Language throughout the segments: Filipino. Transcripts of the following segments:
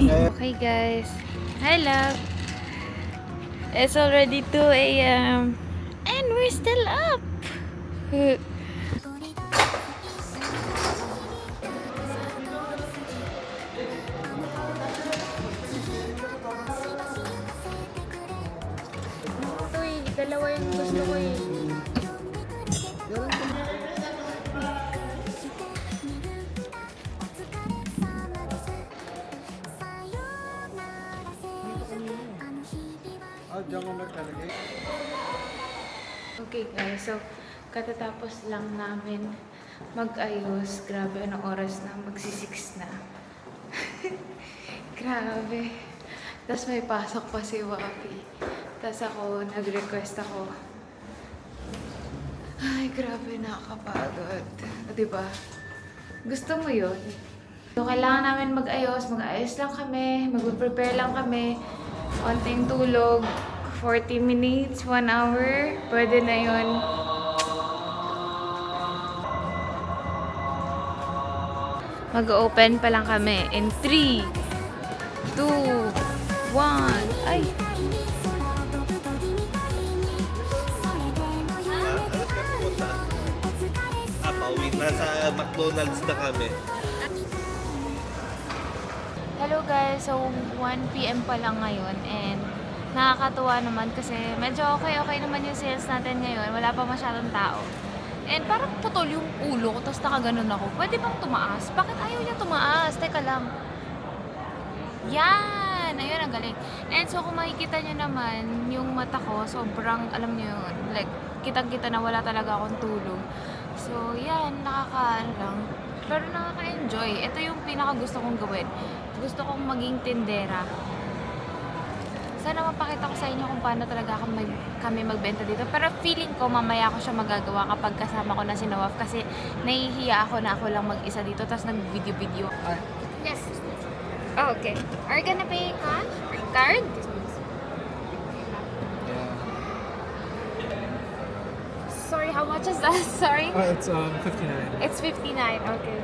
Okay guys. Hi love. It's already 2 a.m. and we're still up. Ito dalawa yung gusto ko eh. Okay guys, so katatapos lang namin mag-ayos. Grabe, anong oras na? Magsi-6 na. Grabe. Tapos may pasok pa si Wafi. Tapos ako, nag-request ako. Ay, grabe, nakakapagod. Diba? Gusto mo yun? So, kailangan namin mag-ayos. Mag-ayos lang kami. Mag-prepare lang kami. Konting tulog. 40 minutes, 1 hour. Pwede na yun. Mag-open pa lang kami. In 3, 2, 1. Ay! Pauwi na sa McDonald's na kami. Hello guys, so 1 PM pa lang ngayon and nakakatuwa naman kasi medyo okay naman yung sales natin ngayon. Wala pa masyadong tao. And parang putol yung ulo ko, tapos nakaganon ako. Pwede bang tumaas? Bakit ayaw niya tumaas? Teka lang. Yan! Ayun, ang galing. And so kung makikita nyo naman, yung mata ko, sobrang, alam nyo yun, like, kitang-kita na wala talaga akong tulog. So, yan, lang. Pero nakaka-enjoy. Ito yung pinaka-gusto kong gawin. Gusto kong maging tindera. Sana mapakita ko sa inyo kung paano talaga kami magbenta dito. Pero feeling ko mamaya ko siya magagawa kapag kasama ko na si Nawaf. Kasi nahihiya ako na ako lang mag-isa dito. Tapos nag-video-video. Yes. Oh, okay. Are you gonna pay cash? Or card? Sorry, how much is that? Sorry? It's 59. It's 59, okay.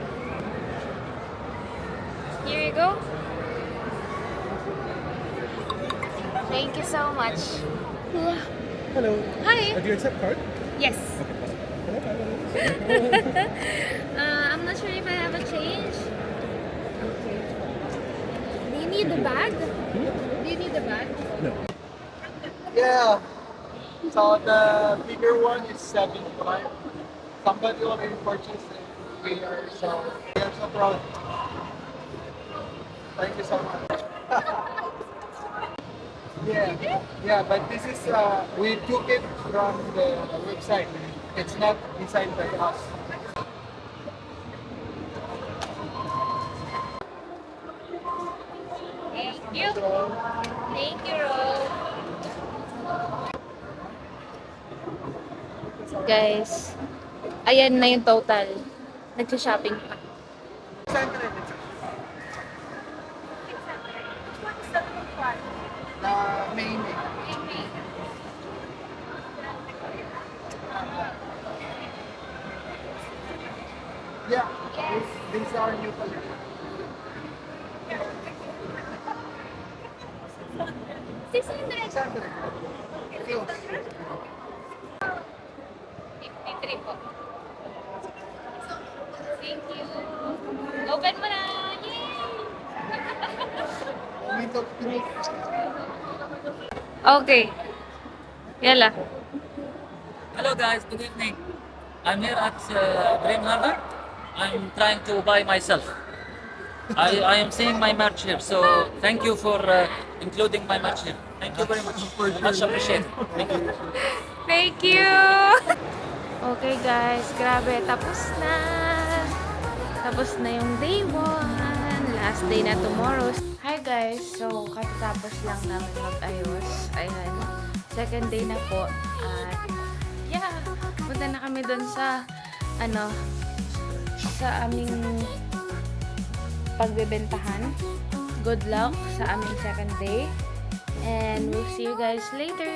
Here you go. Thank you so much. Hello. Hi. Do you accept card? Yes. Okay. I'm not sure if I have a change. Okay. Do you need the bag? Do you need the bag? No. Yeah. So the bigger one is 75. Somebody already purchased it. We are so proud. Thank you so much. Yeah, but this is we took it from the website. It's not designed by us. Thank you. Thank you, Ro. Guys, ayan na yung total. Nagsha-shopping pa. Main. Yeah, these are new colors. 600. 53 po. Thank you. Open mo na! Yay! Okay. Yala. Hello guys, good evening. I'm here at Dream Harbor. I'm trying to buy myself. I am seeing my merch here, so thank you for including my merch here. Thank you very much. Much appreciated. Thank you. Thank you! Okay guys, grabe. Tapos na. Tapos na yung day 1. Last day na tomorrow. Hi guys, so katatapos lang namin mag-ayos. Ayan. Second day na po. At yeah, punta na kami dun sa sa aming pagbebentahan. Good luck sa aming second day. And we'll see you guys later.